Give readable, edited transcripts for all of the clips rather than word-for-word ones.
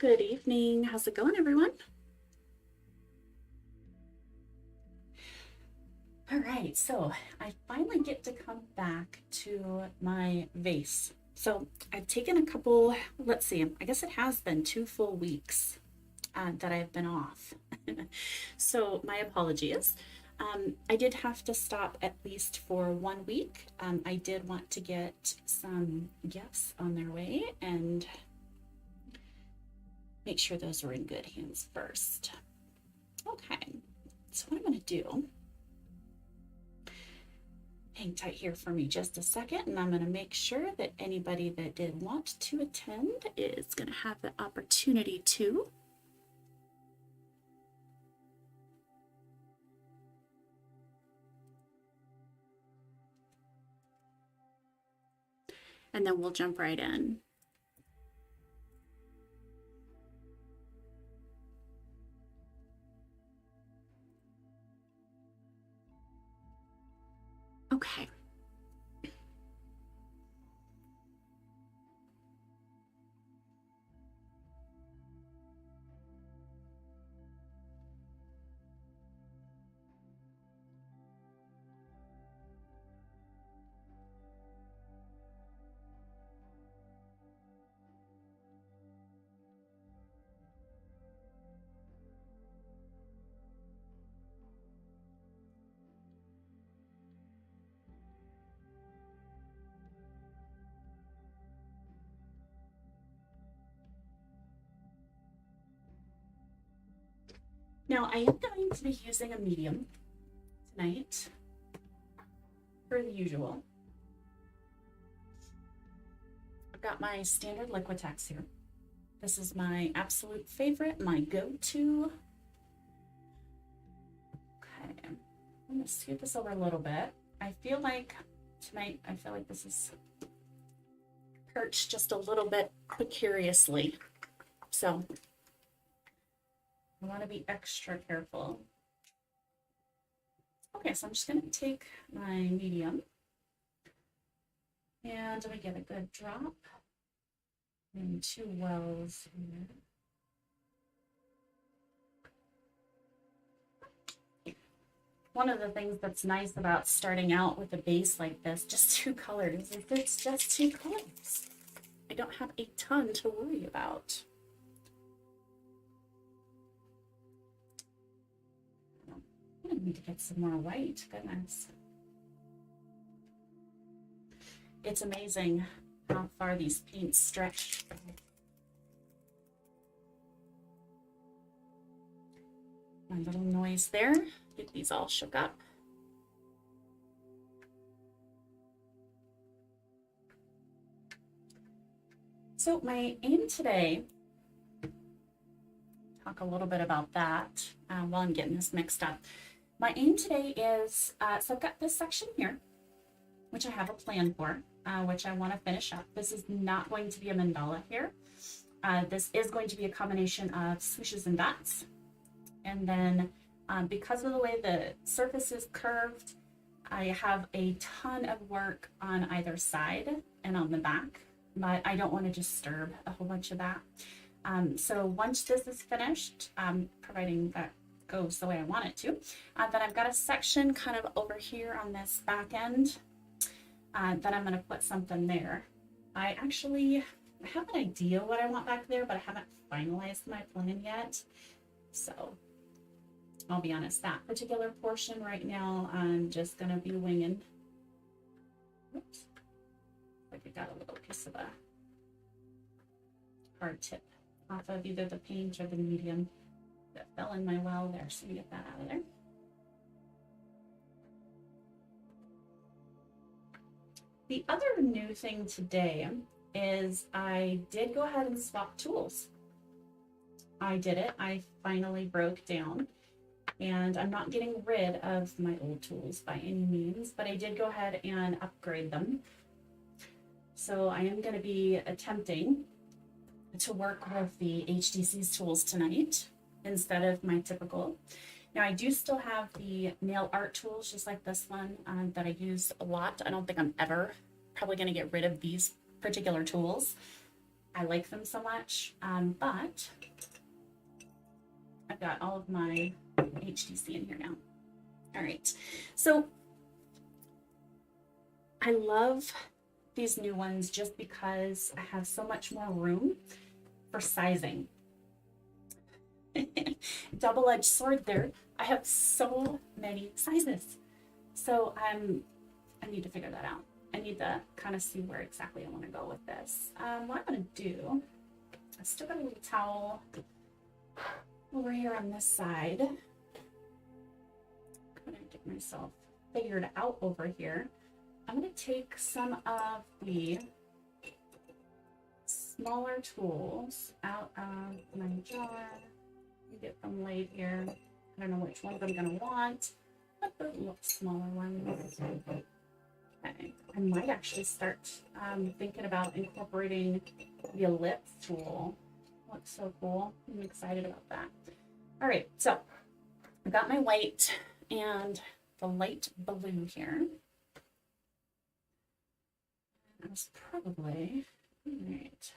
Good evening. How's it going, everyone? All right, so I finally get to come back to my vase. So I've taken a couple, let's see, I guess it has been 2 full weeks that I've been off. So my apologies. I did have to stop at least for 1 week. I did want to get some gifts on their way and make sure those were in good hands first. Okay, so what I'm going to do, hang tight here for me just a second, and I'm going to make sure that anybody that did want to attend is going to have the opportunity to. And then we'll jump right in. Okay. Now I am going to be using a medium tonight, per the usual. I've got my standard Liquitex here. This is my absolute favorite, my go-to. Okay, I'm gonna scoot this over a little bit. I feel like tonight, this is perched just a little bit precariously. So I want to be extra careful. Okay, so I'm just going to take my medium and I'm going to get a good drop in 2 wells here. One of the things that's nice about starting out with a base like this, just 2 colors, is it's just 2 colors. I don't have a ton to worry about. I need to get some more white, goodness. It's amazing how far these paints stretch. My little noise there, get these all shook up. So my aim today, talk a little bit about that while I'm getting this mixed up. My aim today is, so I've got this section here, which I have a plan for, which I want to finish up. This is not going to be a mandala here. This is going to be a combination of swooshes and dots. And then because of the way the surface is curved, I have a ton of work on either side and on the back, but I don't want to disturb a whole bunch of that. So once this is finished, providing that goes the way I want it to, then I've got a section kind of over here on this back end that I'm going to put something there. I have an idea what I want back there, but I haven't finalized my plan yet. So I'll be honest, that particular portion right now, I'm just going to be winging. Oops. Like I got a little piece of a hard tip off of either the paint or the medium that fell in my well there, so we get that out of there. The other new thing today is I did go ahead and swap tools. I did it. I finally broke down, and I'm not getting rid of my old tools by any means, but I did go ahead and upgrade them. So I am going to be attempting to work with the HDC's tools tonight instead of my typical. Now I do still have the nail art tools just like this one that I use a lot. I don't think I'm ever probably going to get rid of these particular tools. I like them so much, but I've got all of my HTC in here now. All right, so I love these new ones just because I have so much more room for sizing. Double-edged sword there. I have so many sizes. So I need to figure that out. I need to kind of see where exactly I want to go with this. What I'm going to do, I still got a little towel over here on this side. I'm going to get myself figured out over here. I'm going to take some of the smaller tools out of my jar. Get them laid here. I don't know which ones I'm going to want, but the smaller ones. Okay. I might actually start thinking about incorporating the ellipse tool. Looks so cool. I'm excited about that. All right, so I've got my white and the light blue here. I was probably, all right.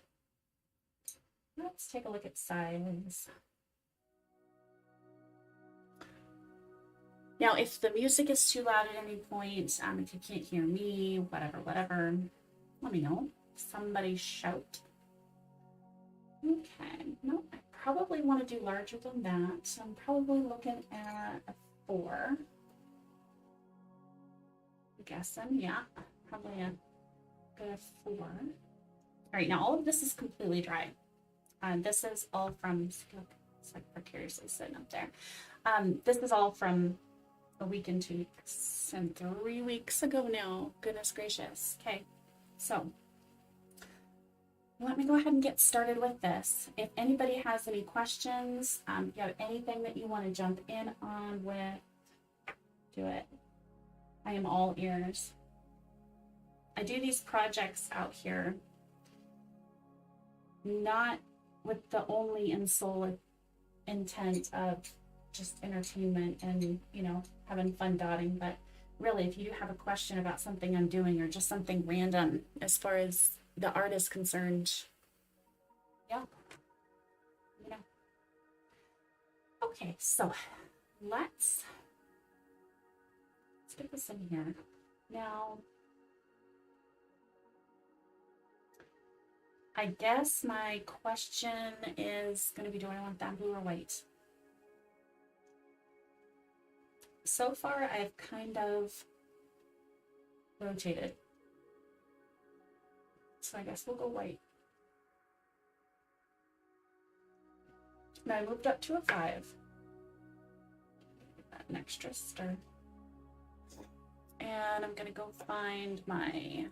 Let's take a look at size. Now, if the music is too loud at any point, if you can't hear me, whatever, let me know. Somebody shout. Okay, no, I probably want to do larger than that. So I'm probably looking at a 4. I'm guessing, yeah, probably a good 4. All right, now all of this is completely dry. This is all from, it's like precariously sitting up there. This is all from a week and 2 weeks and 3 weeks ago now. Goodness gracious. Okay, so let me go ahead and get started with this. If anybody has any questions, if you have anything that you want to jump in on with, do it. I am all ears. I do these projects out here not with the only and sole intent of just entertainment and, you know, having fun dotting, but really, if you do have a question about something I'm doing or just something random as far as the art is concerned, yeah, you know. Okay, so let's get this in here. Now, I guess my question is going to be, do I want that blue or white? So far, I've kind of rotated. So I guess we'll go white. Now I moved up to a 5. Give that an extra stir. And I'm going to go find my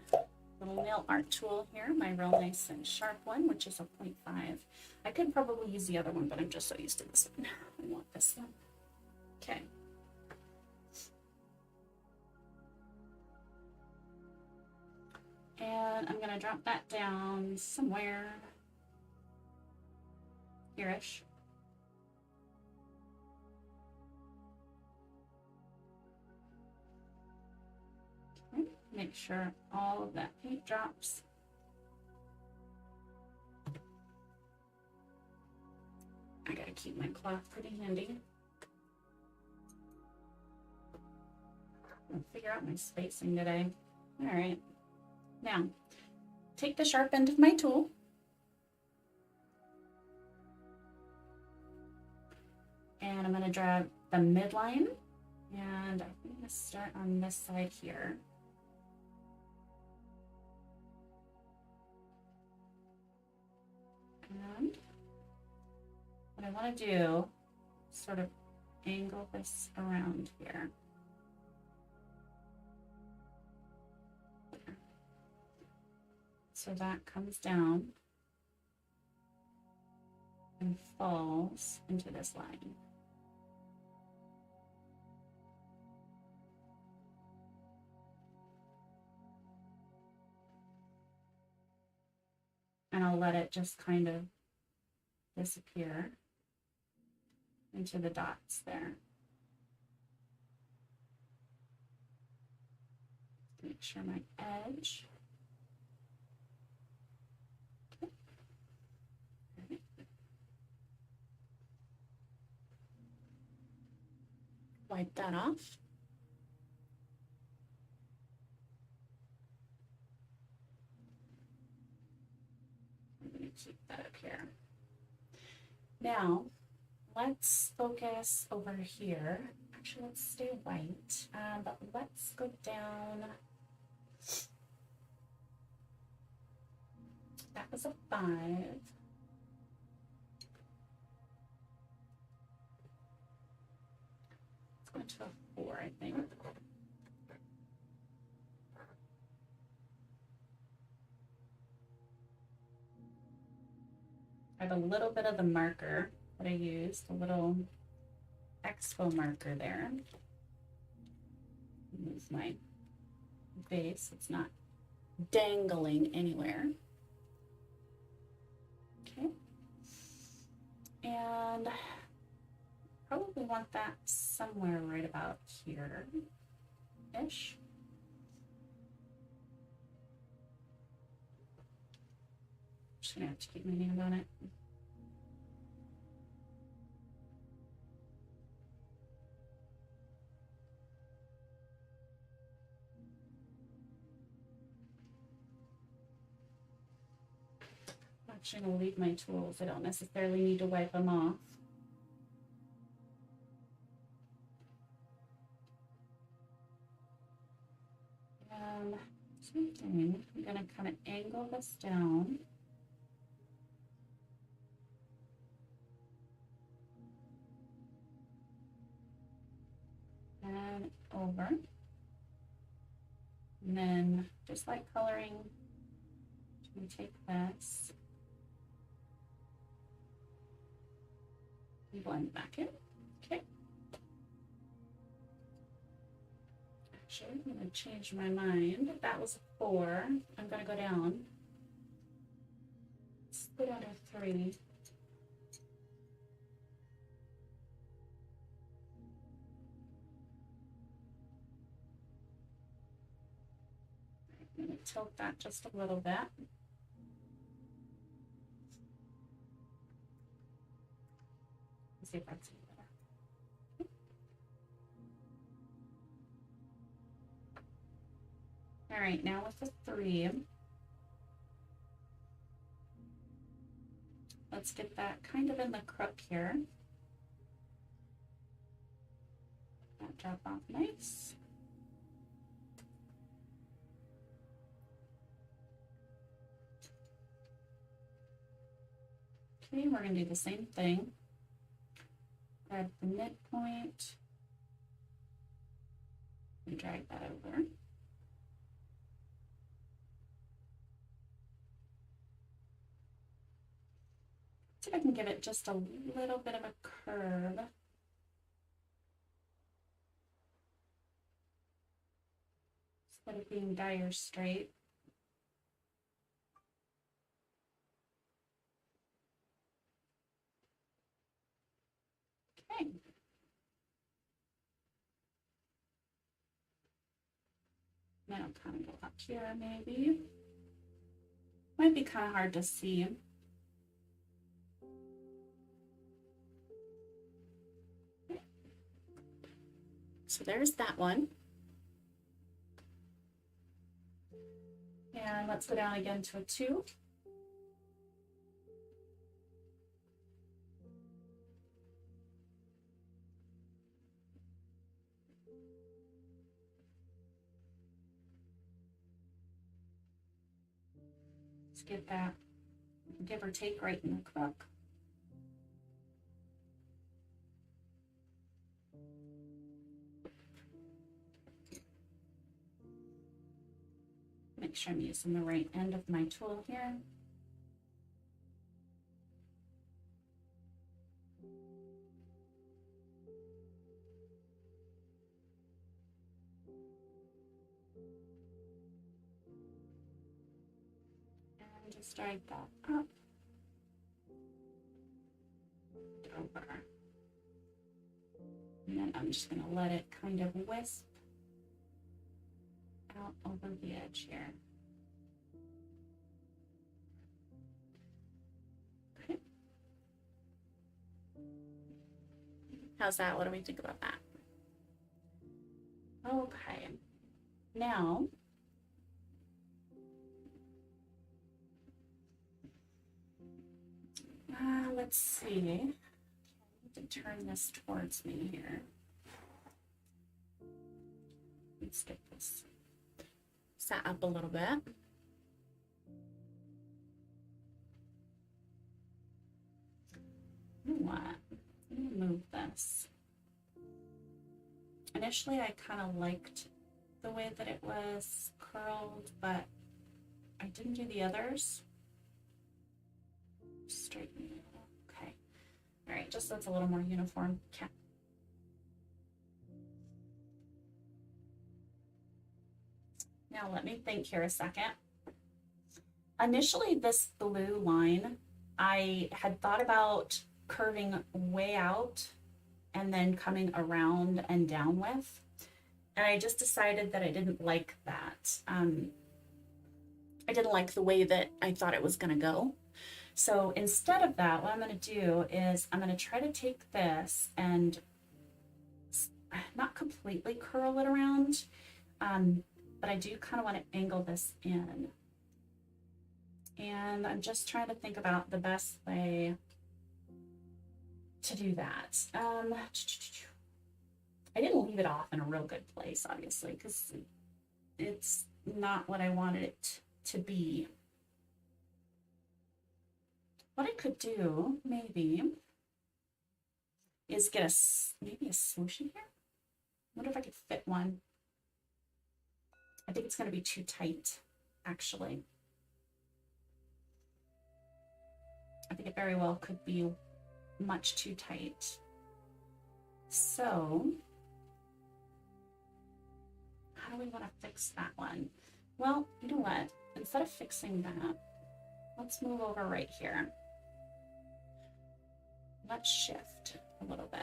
little nail art tool here, my real nice and sharp one, which is a 0.5. I could probably use the other one, but I'm just so used to this one. I want this one. Okay. And I'm going to drop that down somewhere here-ish. Okay. Make sure all of that paint drops. I got to keep my cloth pretty handy. I'll figure out my spacing today. All right. Now, take the sharp end of my tool and I'm going to drag the midline, and I'm going to start on this side here. And what I want to do is sort of angle this around here. So that comes down and falls into this line. And I'll let it just kind of disappear into the dots there. Make sure my edge. Okay. Wipe that off. I'm going to keep that up here. Now, let's focus over here. Actually, let's stay white, but let's go down. That was a 5. Let's go into a 4, I think. I have a little bit of the marker that I used, a little expo marker there. Use my base, it's not dangling anywhere. Okay. And probably want that somewhere right about here-ish. Just gonna have to keep my hand on it. I'm actually gonna leave my tools. I don't necessarily need to wipe them off. And same thing, I'm gonna kind of angle this down. And over. And then, just like coloring, we take this and blend back in. Okay. Actually, I'm going to change my mind. That was a 4. I'm going to go down. Let's go down to 3. I'm going to tilt that just a little bit. Let's see if that's better. All right, now with the 3, let's get that kind of in the crook here. That drop off nice. Okay, we're going to do the same thing. Grab the midpoint and drag that over. See if I can give it just a little bit of a curve. Instead of being dire straight. Okay. Now kind of go up here maybe. Might be kind of hard to see. Okay. So there's that one. And let's go down again to a 2. Let's get that, give or take, right in the crook. Make sure I'm using the right end of my tool here. And just drag that up, over. And then I'm just going to let it kind of wisp out over the edge here. Okay. How's that? What do we think about that? Okay, now let's see. To turn this towards me here. Let's get this set up a little bit. You know what? Let me move this. Initially, I kind of liked the way that it was curled, but I didn't do the others. Straighten it out. Okay. All right, just so it's a little more uniform. Okay. Now let me think here a second. Initially, this blue line, I had thought about curving way out and then coming around and down with. And I just decided that I didn't like that. I didn't like the way that I thought it was gonna go. So instead of that, what I'm gonna do is I'm gonna try to take this and not completely curl it around, but I do kind of want to angle this in. And I'm just trying to think about the best way to do that. I didn't leave it off in a real good place, obviously, because it's not what I wanted it to be. What I could do, maybe, is get maybe a swoosh in here. I wonder if I could fit one. I think it's going to be too tight, actually. I think it very well could be much too tight. So, how do we want to fix that one? Well, you know what? Instead of fixing that, let's move over right here. Let's shift a little bit.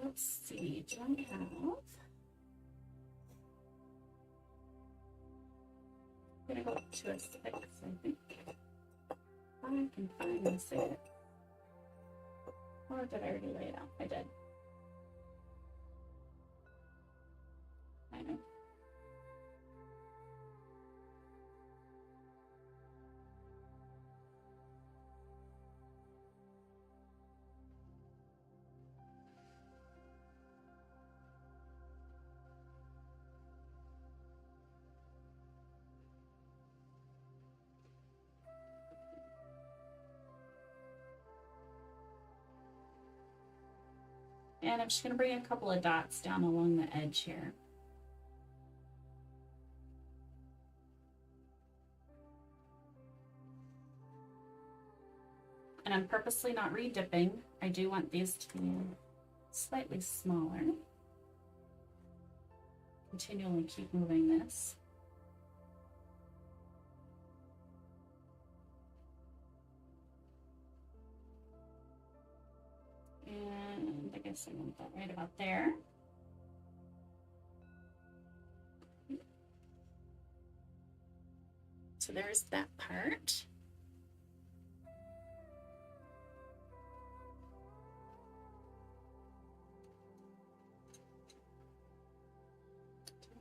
Let's see, do I have... I'm gonna go up to a 6, I think. I can finally see it. Or did I already lay it out? I did. I know. And I'm just going to bring a couple of dots down along the edge here. And I'm purposely not re-dipping. I do want these to be slightly smaller. Continually keep moving this. And I guess I want that right about there. So there's that part.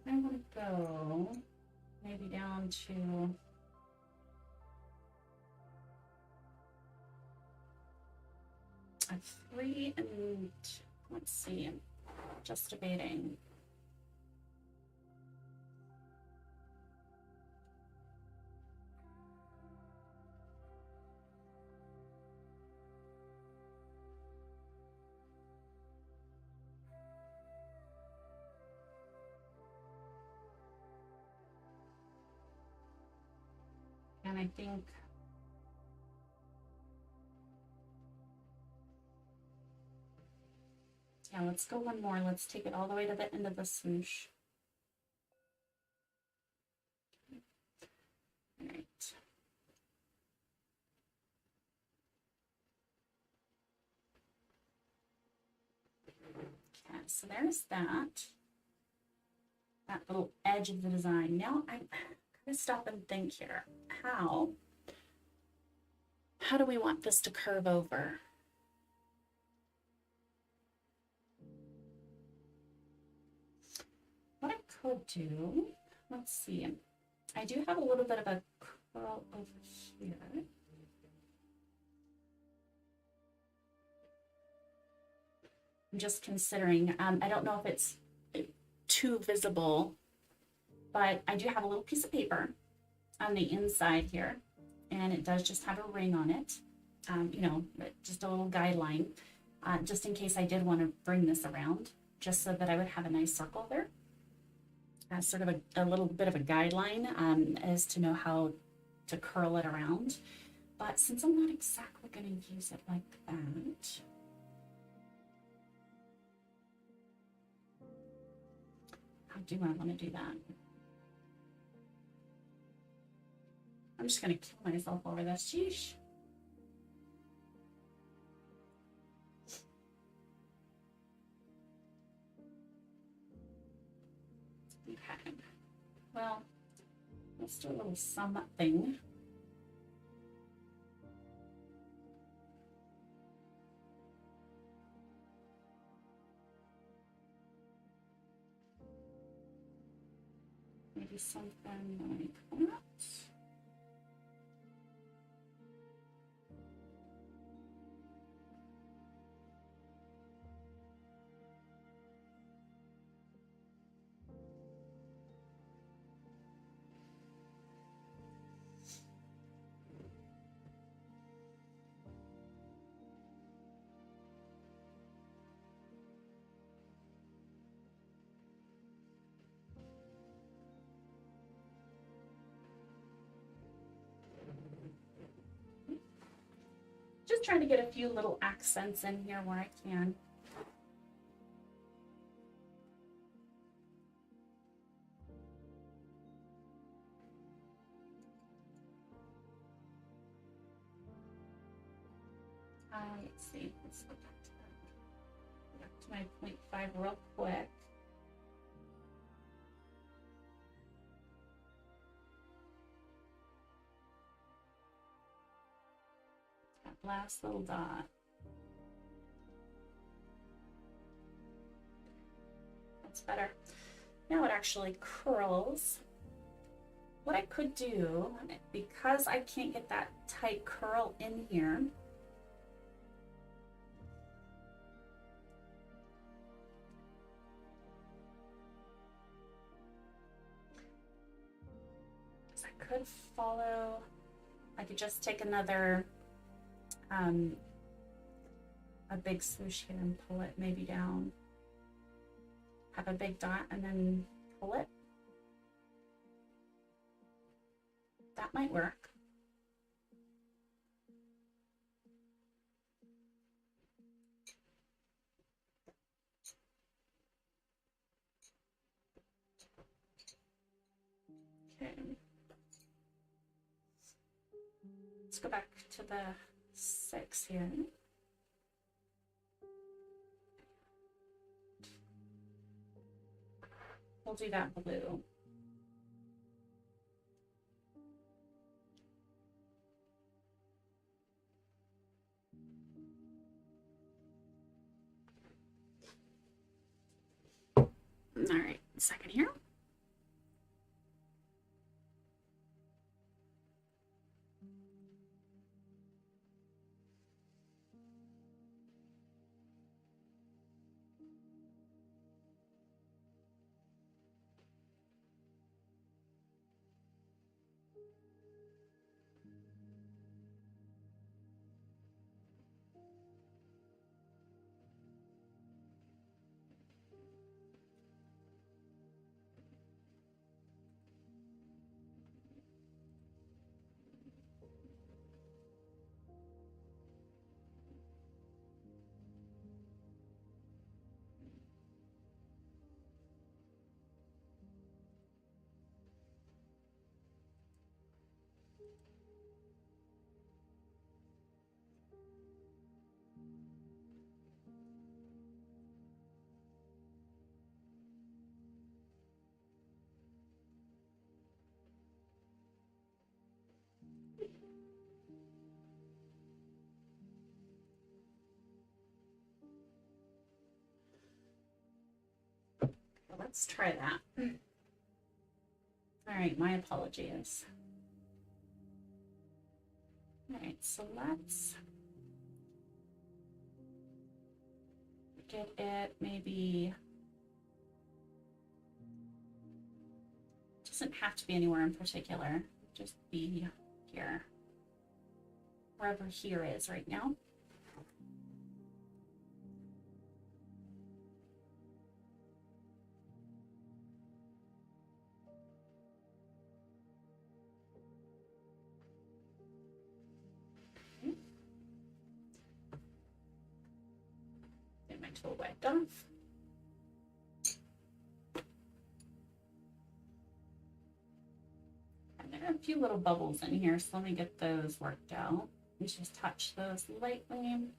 I want to go maybe down to a 3 and let's see, just debating. And I think yeah, let's go one more. Let's take it all the way to the end of the swoosh. All right. Okay, so there's that little edge of the design. Now I'm gonna stop and think here. How do we want this to curve over? could do, let's see, I do have a little bit of a curl over here. I'm just considering, I don't know if it's too visible, but I do have a little piece of paper on the inside here, and it does just have a ring on it. You know, just a little guideline, just in case I did want to bring this around, just so that I would have a nice circle there. Sort of a little bit of a guideline as to know how to curl it around. But since I'm not exactly going to use it like that, how do I want to do that? I'm just going to kill myself over this. Sheesh. Okay. Well, let's do a little something. Maybe something like that. Just trying to get a few little accents in here where I can. Let's see. Let's go back to my 0.5 real quick. That last little dot. That's better. Now it actually curls. What I could do, because I can't get that tight curl in here, is I could follow, I could just take another, a big swoosh here and pull it maybe down. Have a big dot and then pull it. That might work. Okay. Let's go back to the 6 here. We'll do that blue. All right, second here. Let's try that. All right, my apologies. All right, so let's get it maybe, doesn't have to be anywhere in particular, just be here, wherever here is right now. Get my tool wiped off. And there are a few little bubbles in here, so let me get those worked out. You just touch those lightly.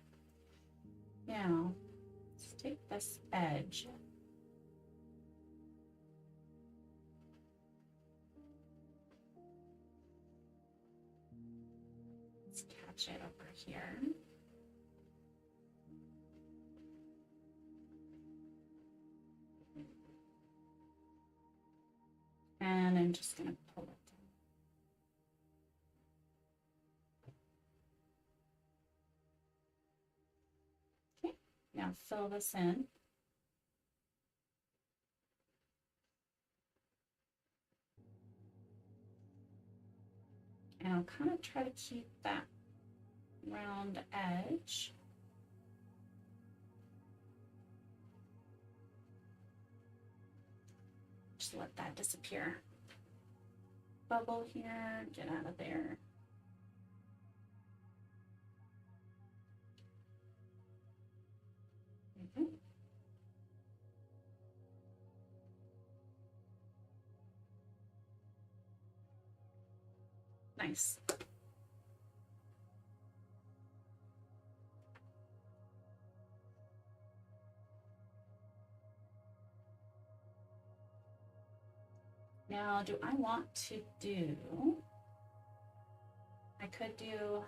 Now, let's take this edge. Let's catch it over here. And I'm just going to pull it down. Okay, now fill this in. And I'll kind of try to keep that round edge. Just let that disappear. Bubble here, get out of there. Okay. Nice. Now, do I want to do, I could do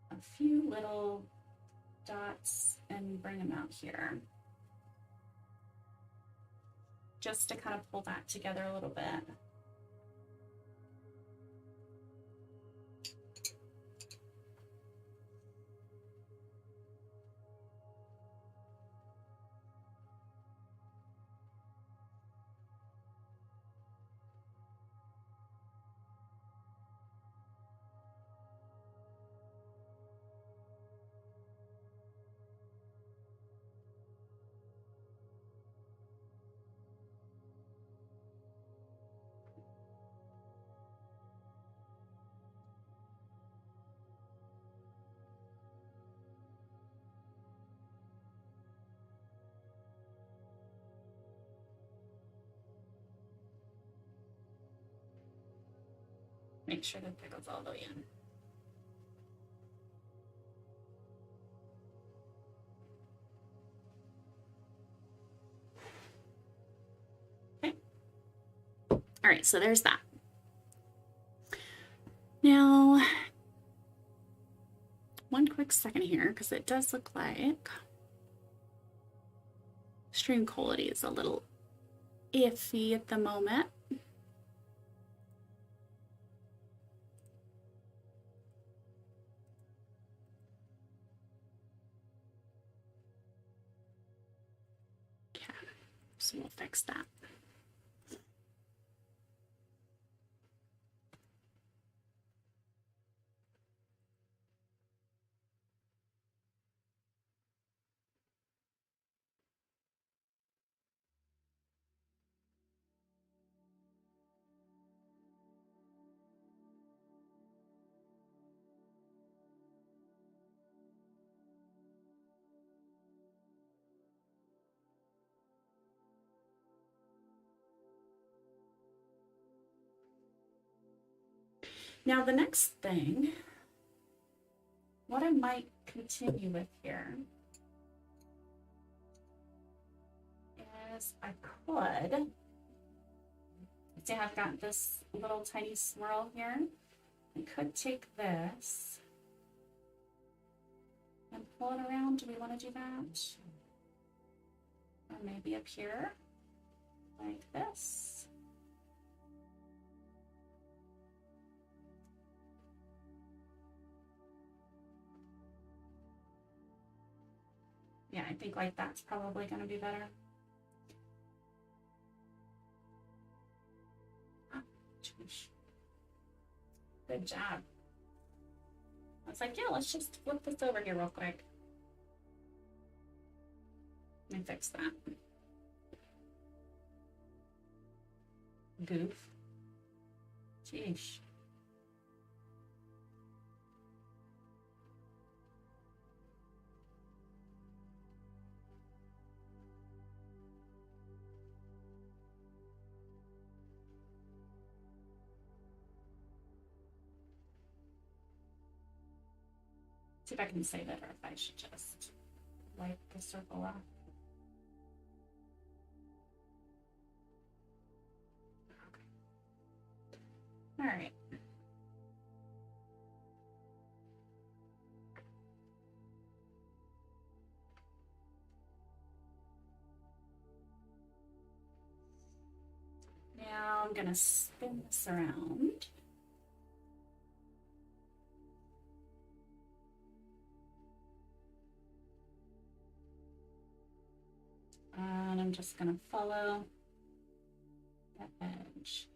a few little dots and bring them out here, just to kind of pull that together a little bit. Make sure that goes all the way in. Okay. All right, so there's that. Now, one quick second here, because it does look like stream quality is a little iffy at the moment. Okay, so we'll fix that. Now the next thing, what I might continue with here is I could, see I've got this little tiny swirl here. I could take this and pull it around. Do we want to do that? Or maybe up here, like this. Yeah, I think like that's probably going to be better. Oh, good job. I was like, yeah, let's just flip this over here real quick. Let me fix that. Goof. Sheesh. See if I can save it or if I should just wipe the circle off. Okay. All right. Now I'm gonna spin this around. And I'm just gonna follow that edge.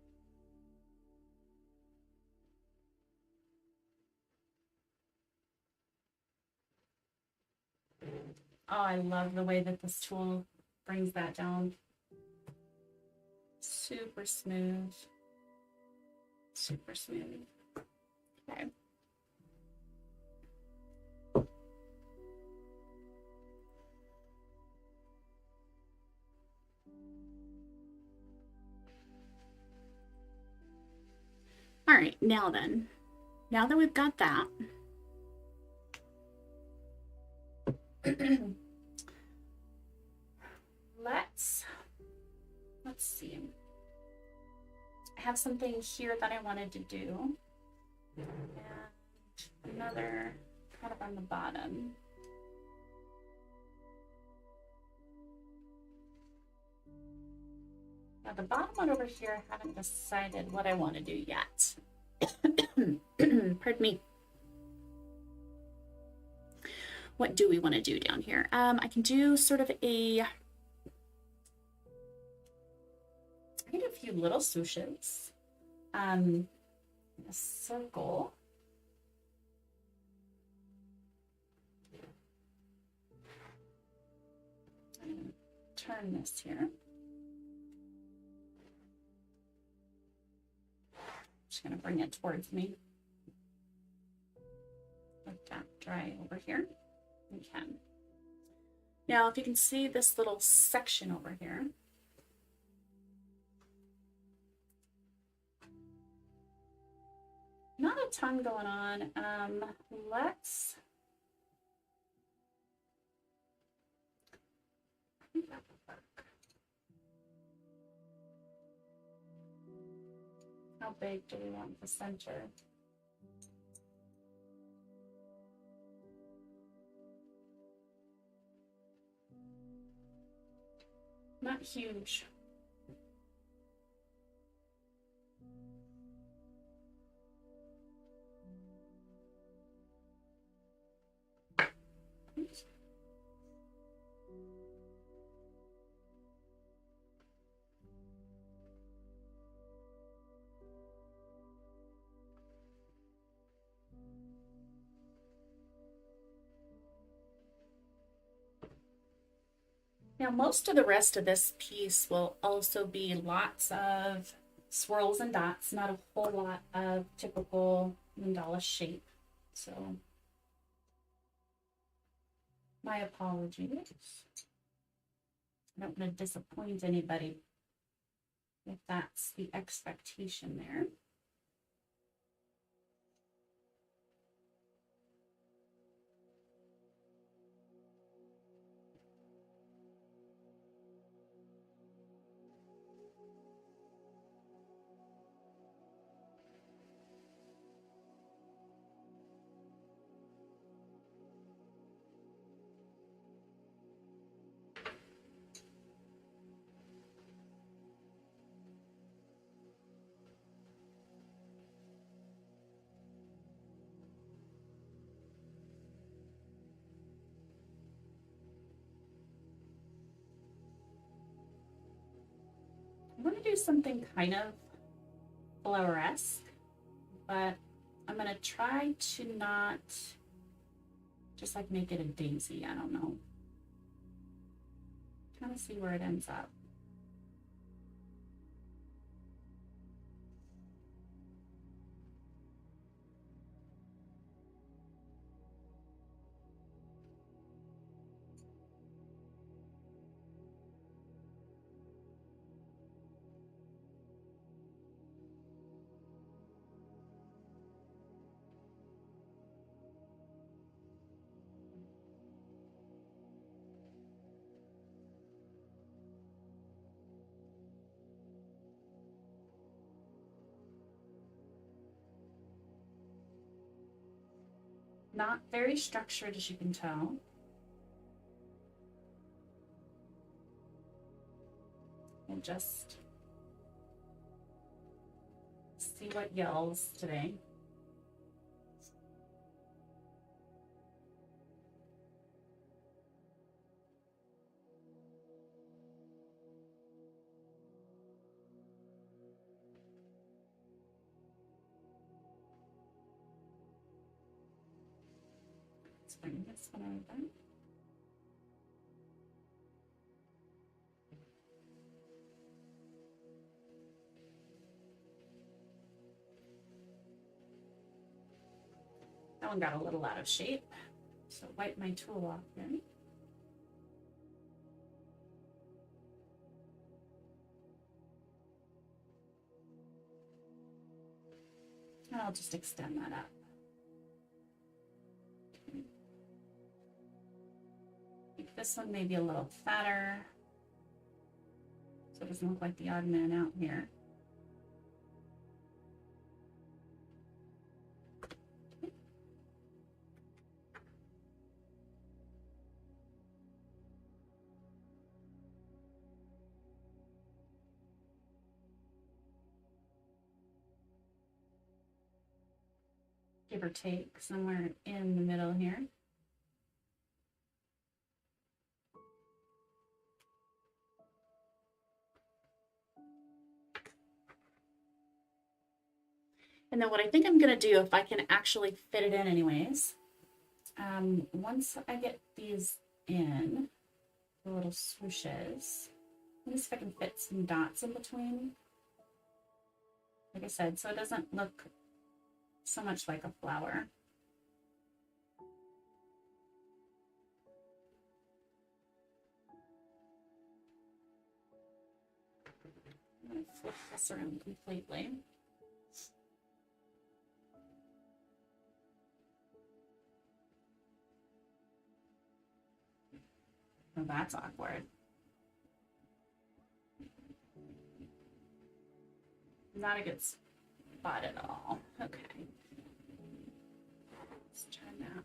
Oh, I love the way that this tool brings that down. Super smooth. Super smooth. Okay. All right, now then, now that we've got that, let's see. I have something here that I wanted to do, and another kind of on the bottom. Now the bottom one over here, I haven't decided what I want to do yet. Pardon me. What do we want to do down here? I can do sort of a, I need a few little swooshes, a circle, and turn this here. Just gonna bring it towards me. Let that dry over here. We can. Now, if you can see this little section over here, not a ton going on. Let's, I think that would work. How big do we want the center? Not huge. Oops. Now, most of the rest of this piece will also be lots of swirls and dots, not a whole lot of typical mandala shape. So, my apologies. I don't want to disappoint anybody if that's the expectation there. something kind of flower-esque, but I'm gonna try to not just like make it a daisy. I don't know. Kind of see where it ends up. Not very structured, as you can tell. And just see what yells today. Let's bring this one over. That one got a little out of shape, so wipe my tool off here. And I'll just extend that up. Okay. Make this one maybe a little fatter, so it doesn't look like the odd man out here. Give or take somewhere in the middle here. And then what I think I'm gonna do, if I can actually fit it in anyways, once I get these in, the little swooshes, let me see if I can fit some dots in between. Like I said, so it doesn't look so much like a flower. I'm going to flip this around completely. Oh, that's awkward. Not a good spot at all. Okay. Let's try that.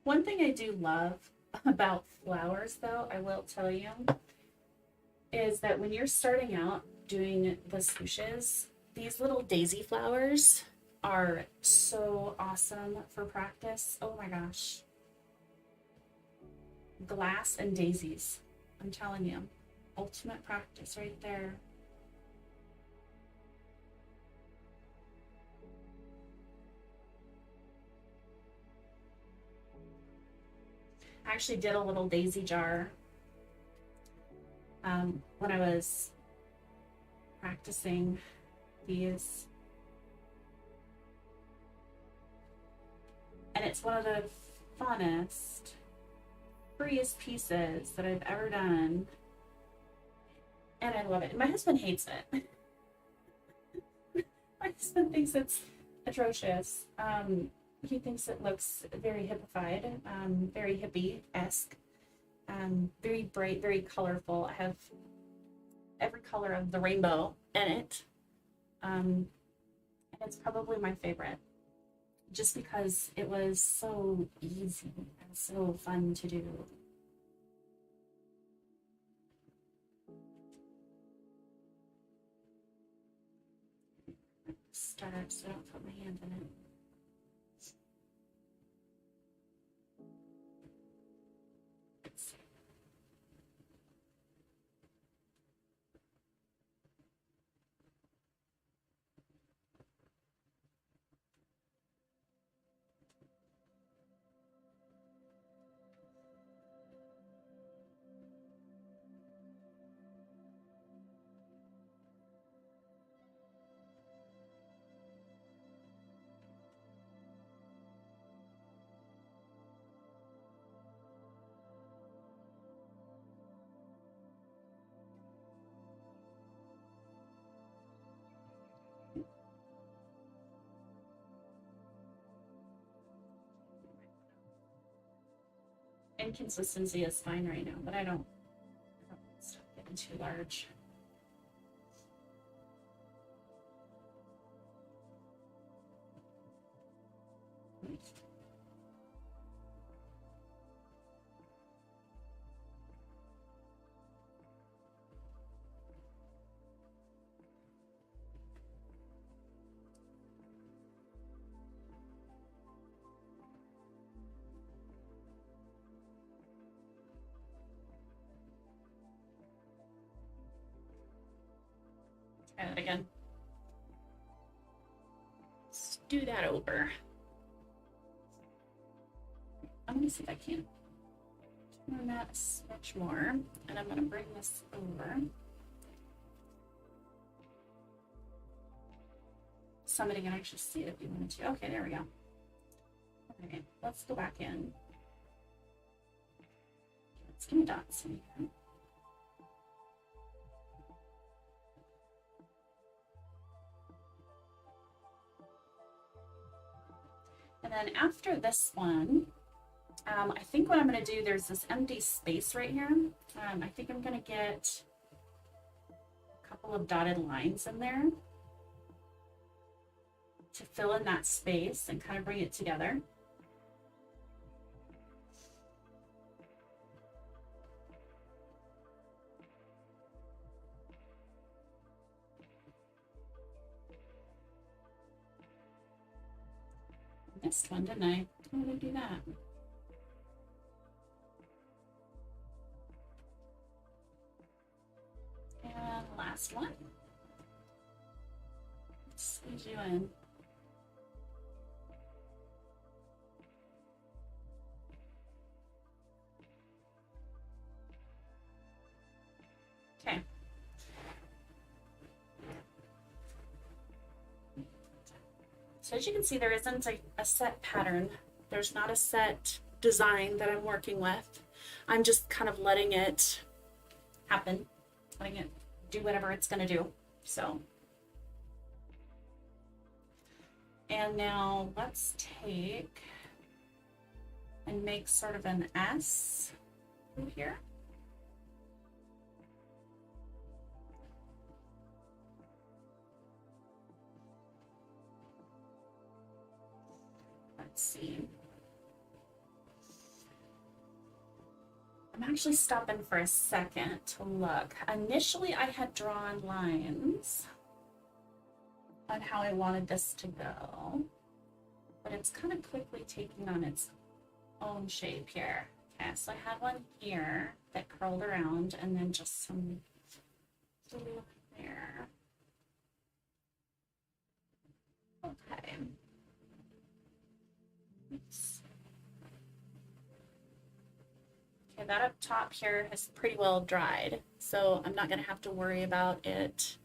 One thing I do love about flowers, though, I will tell you, is that when you're starting out doing the swooshes, these little daisy flowers are so awesome for practice. Oh my gosh. Glass and daisies, I'm telling you, ultimate practice right there. I actually did a little daisy jar when I was practicing these. And it's one of the funnest, freest pieces that I've ever done. And I love it. My husband hates it. My husband thinks it's atrocious. He thinks it looks very hippified, very hippie-esque, very bright, very colorful. I have every color of the rainbow in it. And it's probably my favorite, just because it was so easy and so fun to do. start so I don't put my hand in it. Inconsistency is fine right now, but I don't want stuff getting too large. Try that again. Let's do that over. I'm gonna see if I can turn that a smidge more, and I'm gonna bring this over. Somebody can actually see it if you wanted to. Okay, there we go. All right, let's go back in. Let's give me dots in here. And then after this one, I think what I'm going to do, there's this empty space right here. I think I'm going to get a couple of dotted lines in there to fill in that space and kind of bring it together. Missed one, didn't I? How did I do that? And last one. Let's squeeze you in. Okay. So as you can see, there isn't a set pattern. There's not a set design that I'm working with. I'm just kind of letting it happen, letting it do whatever it's going to do. So, and now let's take and make sort of an S through here. Let's see. I'm actually stopping for a second to look. Initially, I had drawn lines on how I wanted this to go, but it's kind of quickly taking on its own shape here. Okay, so I had one here that curled around, and then just some little there. Okay. Okay, that up top here has pretty well dried, so I'm not going to have to worry about it.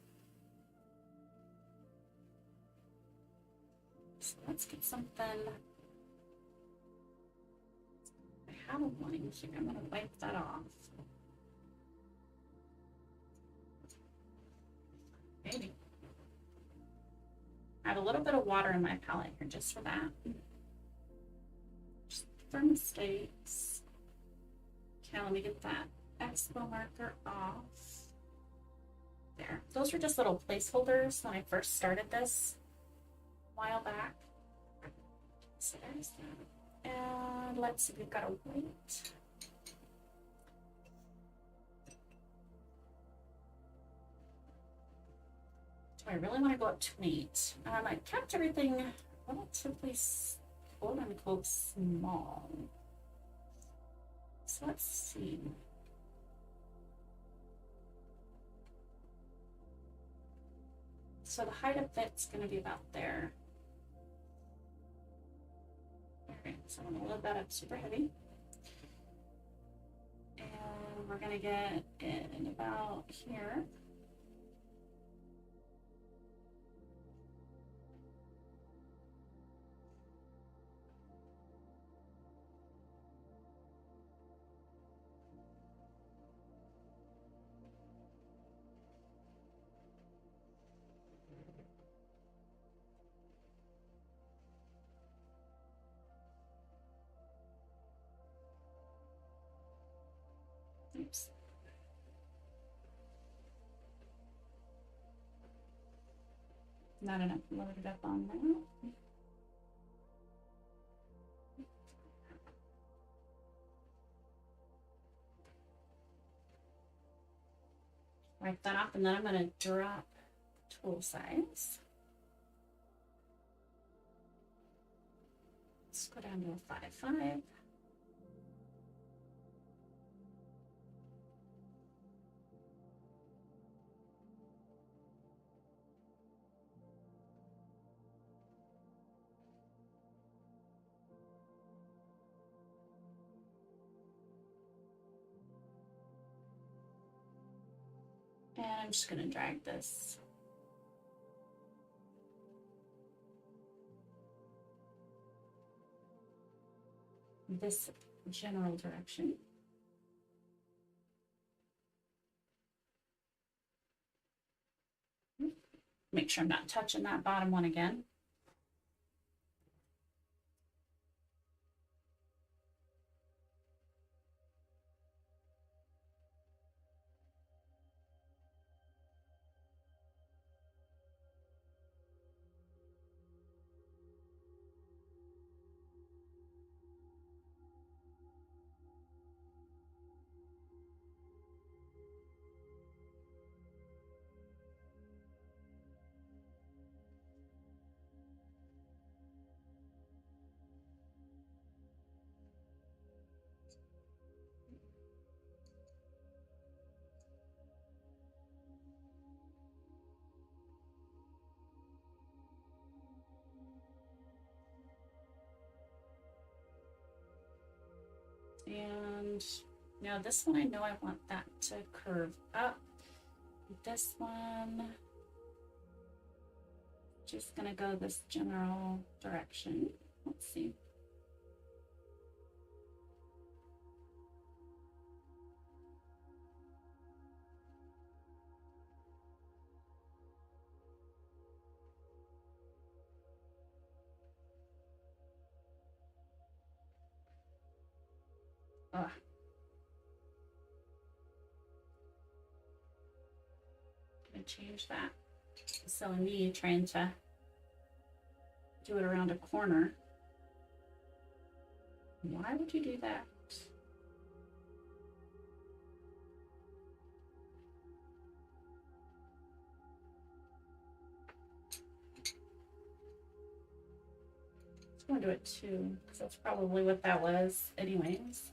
So let's get something. I have a line here. I'm going to wipe that off. Maybe. I have a little bit of water in my palette here just for that. Just for mistakes. Okay, let me get that expo marker off. There. Those were just little placeholders when I first started this a while back. So there's that. And let's see, we've got a white. I really want to go up to an 8. I kept everything relatively quote unquote small. So let's see. So the height of fit's going to be about there. All right, so I'm going to load that up super heavy. And we're going to get it in about here. Oops. Not enough loaded up on that. Wipe that off, and then I'm going to drop tool size. Let's go down to a 5.5. And I'm just going to drag this general direction. Make sure I'm not touching that bottom one again. And now this one, I know I want that to curve up. This one, just gonna go this general direction. Let's see. Ugh. Gonna change that. Silly me trying to do it around a corner. Why would you do that? I'm gonna do it too, because that's probably what that was anyways.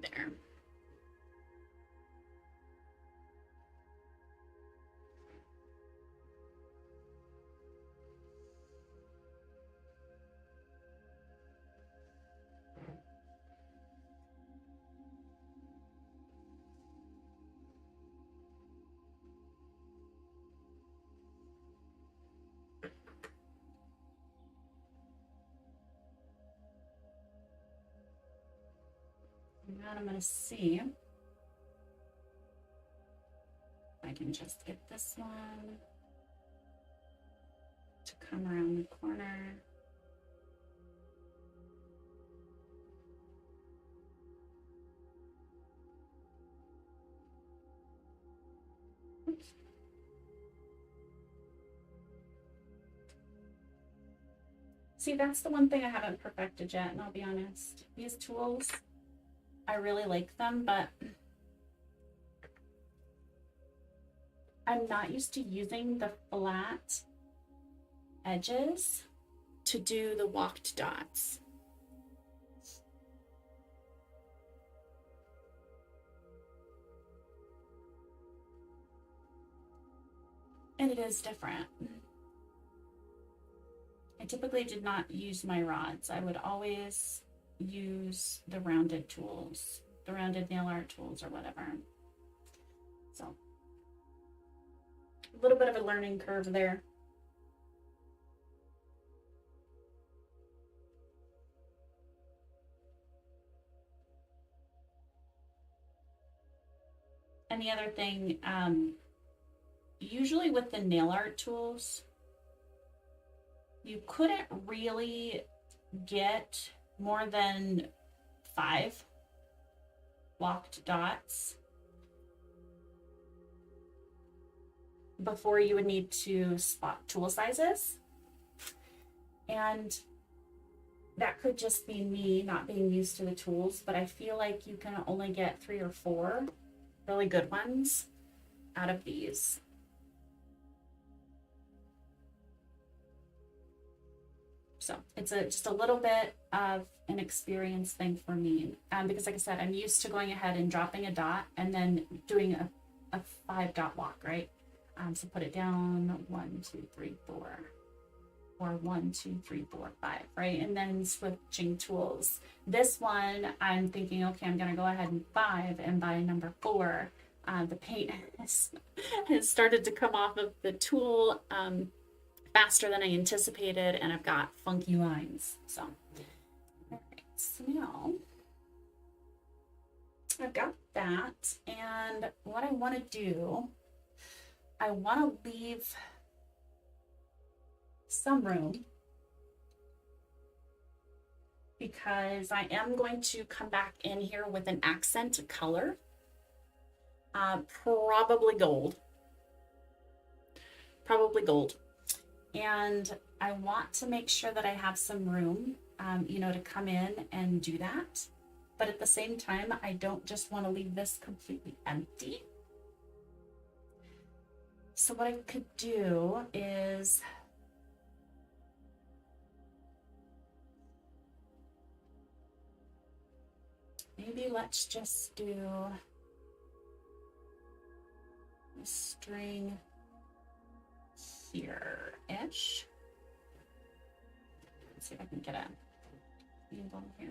There. Now I'm going to see if I can just get this one. to come around the corner. Oops. See, that's the one thing I haven't perfected yet, and I'll be honest. These tools, I really like them, but I'm not used to using the flat edges to do the walked dots. And it is different. I typically did not use my rods. I would always use the rounded tools, the rounded nail art tools or whatever. So a little bit of a learning curve there. And the other thing, usually with the nail art tools, you couldn't really get more than 5 walked dots before you would need to spot tool sizes. And that could just be me not being used to the tools, but I feel like you can only get 3 or 4 really good ones out of these. So it's just a little bit of an experience thing for me, because like I said, I'm used to going ahead and dropping a dot and then doing a 5 dot walk, right? So put it down 1, 2, 3, 4, or 1, 2, 3, 4, 5, right? And then switching tools. This one, I'm thinking, okay, I'm gonna go ahead and 5, and by number 4, the paint has started to come off of the tool faster than I anticipated, and I've got funky lines. So, all right, so now I've got that, and what I want to do, I want to leave some room because I am going to come back in here with an accent color, probably gold. And I want to make sure that I have some room, to come in and do that. But at the same time, I don't just want to leave this completely empty. So what I could do is maybe let's just do a string here-ish. Let's see if I can get a angle here.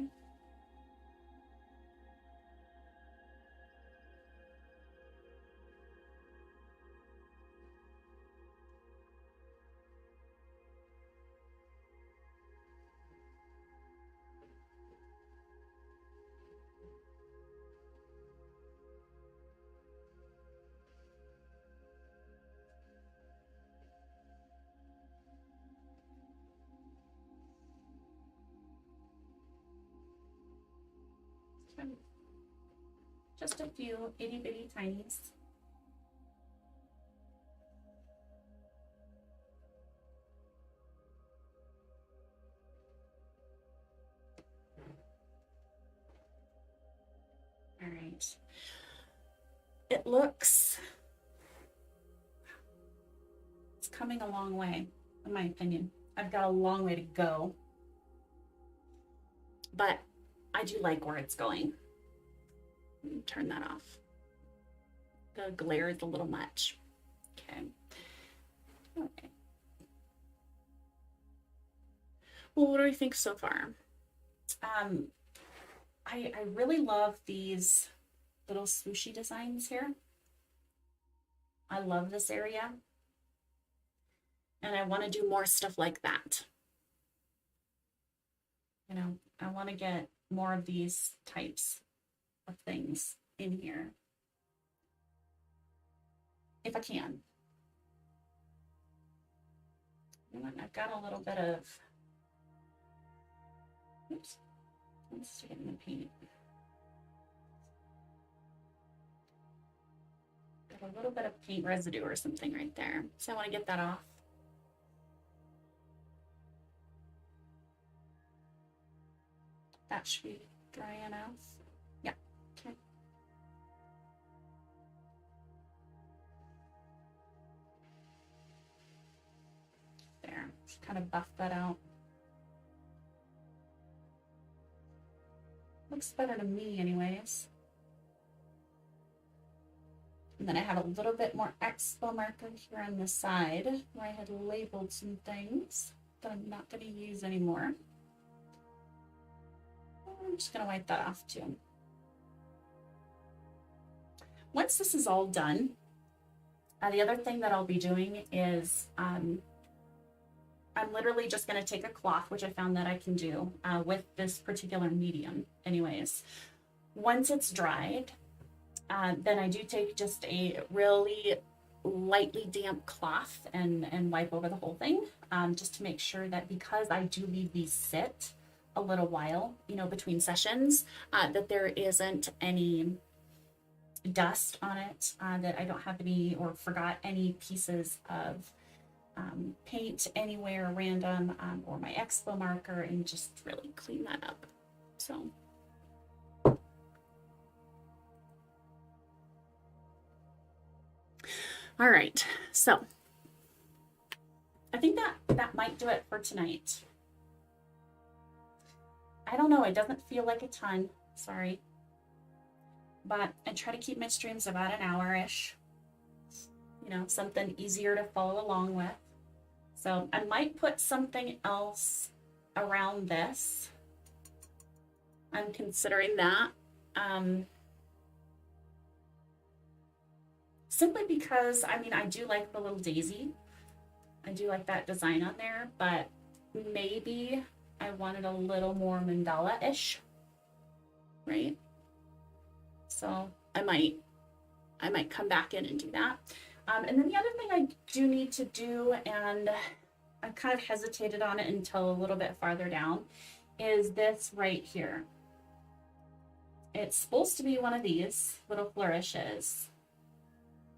Just a few itty bitty tinies. All right. It looks, it's coming a long way, in my opinion. I've got a long way to go, but I do like where it's going. Let me turn that off. The glare is a little much. Okay. Okay. Well, what do I think so far? I really love these little swooshy designs here. I love this area. And I want to do more stuff like that. I want to get more of these types of things in here, if I can. And I've got a little bit of, oops, let's get in the paint. Got a little bit of paint residue or something right there. So I want to get that off. That should be dry enough. Yeah, okay. There, just kind of buff that out. Looks better to me anyways. And then I have a little bit more expo marker here on the side where I had labeled some things that I'm not going to use anymore. I'm just going to wipe that off too. Once this is all done, the other thing that I'll be doing is I'm literally just going to take a cloth, which I found that I can do with this particular medium anyways. Once it's dried, then I do take just a really lightly damp cloth and wipe over the whole thing, just to make sure that, because I do leave these sit a little while, you know, between sessions, that there isn't any dust on it, that I don't have any or forgot any pieces of paint anywhere random, or my expo marker, and just really clean that up. So all right, so I think that might do it for tonight. I don't know, it doesn't feel like a ton, sorry, but I try to keep my streams about an hour-ish, you know, something easier to follow along with. So I might put something else around this. I'm considering that. Simply because, I mean, I do like the little daisy. I do like that design on there, but maybe I wanted a little more mandala-ish, right? So I might come back in and do that. And then the other thing I do need to do, and I kind of hesitated on it until a little bit farther down, is this right here. It's supposed to be one of these little flourishes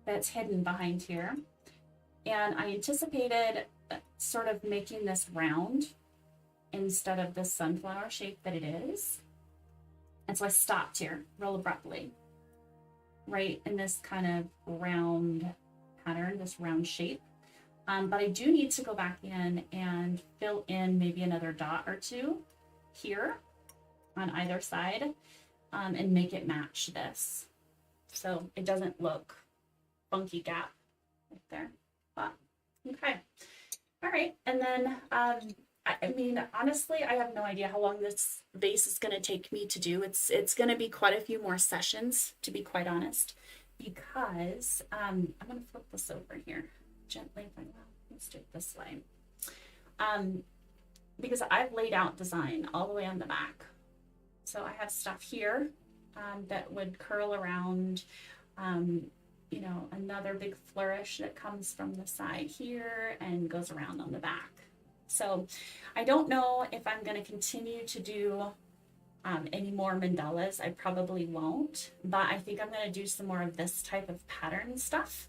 that's hidden behind here. And I anticipated sort of making this round instead of the sunflower shape that it is. And so I stopped here real abruptly, right in this kind of round pattern, this round shape. But I do need to go back in and fill in maybe another dot or two here on either side, and make it match this, so it doesn't look funky gap right there. But okay, all right. And then I mean, honestly, I have no idea how long this vase is going to take me to do. It's going to be quite a few more sessions, to be quite honest, because I'm going to flip this over here gently. Let's do it this way. Because I've laid out design all the way on the back. So I have stuff here that would curl around, you know, another big flourish that comes from the side here and goes around on the back. So I don't know if I'm going to continue to do any more mandalas. I probably won't, but I think I'm going to do some more of this type of pattern stuff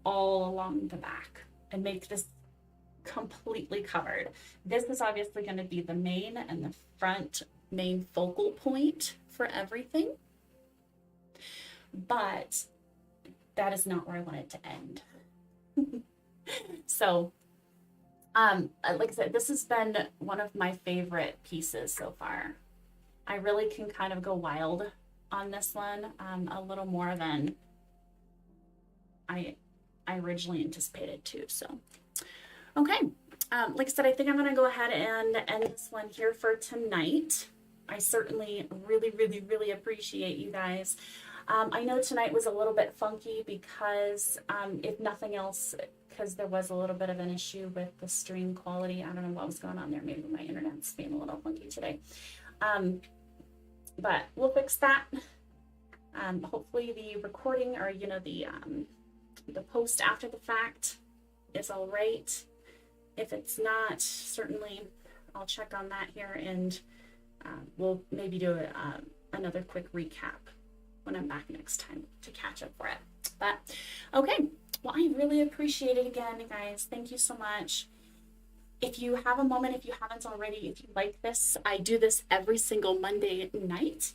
all along the back and make this completely covered. This is obviously going to be the main and the front main focal point for everything, but that is not where I want it to end. So like I said, this has been one of my favorite pieces so far. I really can kind of go wild on this one, a little more than I originally anticipated too. So okay, like I said, I think I'm going to go ahead and end this one here for tonight. I certainly really appreciate you guys. I know tonight was a little bit funky because if nothing else, because there was a little bit of an issue with the stream quality. I don't know what was going on there. Maybe my internet's being a little funky today. But we'll fix that. Hopefully the recording, or you know, the post after the fact is all right. If it's not, certainly I'll check on that here, and we'll maybe do another quick recap when I'm back next time to catch up for it. But okay, well, I really appreciate it again, guys. Thank you so much. If you have a moment, if you haven't already, if you like this, I do this every single Monday night.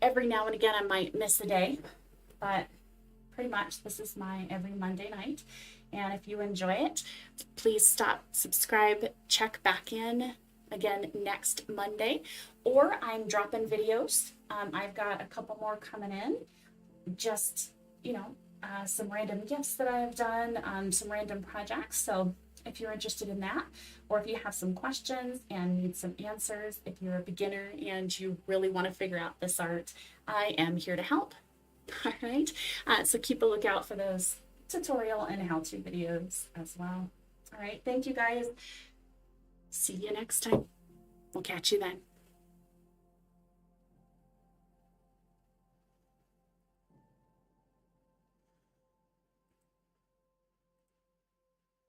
Every now and again, I might miss a day, but pretty much this is my every Monday night. And if you enjoy it, please stop, subscribe, check back in again next Monday, or I'm dropping videos. I've got a couple more coming in, just, some random gifts that I've done, some random projects. So if you're interested in that, or if you have some questions and need some answers, if you're a beginner and you really want to figure out this art, I am here to help. All right, so keep a lookout for those tutorial and how-to videos as well. All right, thank you guys. See you next time. We'll catch you then.